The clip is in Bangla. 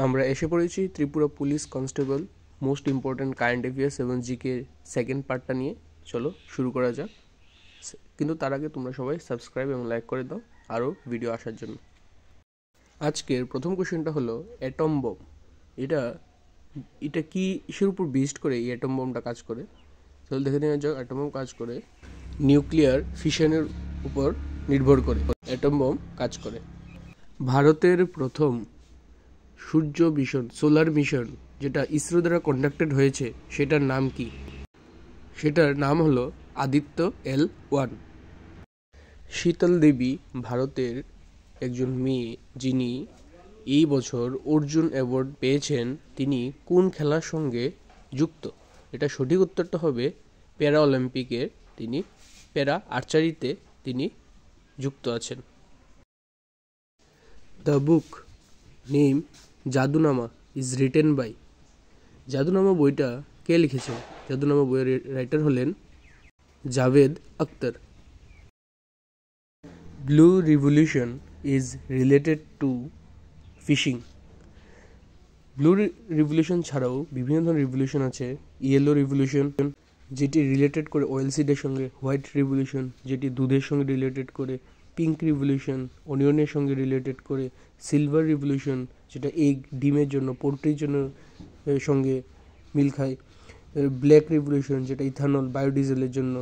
আমরা এসে পড়েছি Tripura police constable most important current affairs এবং জিকে সেকেন্ড পার্টটা নিয়ে। চলো শুরু করা যাক, কিন্তু তার আগে তোমরা সবাই সাবস্ক্রাইব এবং লাইক করে দাও আরও ভিডিও আসার জন্য। আজকের প্রথম কোশ্চেনটা হলো অ্যাটম বম। এটা কি ইসের উপর বেসড করে এই অ্যাটম বমটা কাজ করে? চলো দেখে নেওয়া যাক। অ্যাটম বম কাজ করে নিউক্লিয়ার ফিশনের উপর নির্ভর করে অ্যাটম বম কাজ করে। ভারতের প্রথম সূর্য মিশন, সোলার মিশন, যেটা ইসরো দ্বারা কন্ডাক্টেড হয়েছে, সেটার নাম কি? সেটার নাম হলো আদিত্য L1। শীতল দেবী ভারতের একজন মেয়ে যিনি এই বছর অর্জুন অ্যাওয়ার্ড পেয়েছেন। তিনি কোন খেলার সঙ্গে যুক্ত? এটা সঠিক উত্তরটা হবে প্যারা অলিম্পিকের। তিনি প্যারা আর্চারিতে তিনি যুক্ত আছেন। The book name Jadunama is written by. Jadunama বইটা কে লিখেছেন? জাদুনামা বইয়ের রাইটার হলেন Javed Akhtar. Blue revolution is related to fishing. Blue revolution ছাড়াও বিভিন্ন ধরনের রিভলিউশন আছে। ইয়েলো রিভলিউশন, যেটি রিলেটেড করে অয়েল সিডের সঙ্গে। হোয়াইট রিভলিউশন, যেটি দুধের সঙ্গে রিলেটেড করে। পিঙ্ক রিভলিউশন, অনিয়নের সঙ্গে রিলেটেড করে। সিলভার রিভলিউশন, যেটা এগ, ডিমের জন্য, পোলট্রির জন্য সঙ্গে মিল খায়। ব্ল্যাক রিভলিউশন, যেটা ইথানল, বায়োডিজেলের জন্য।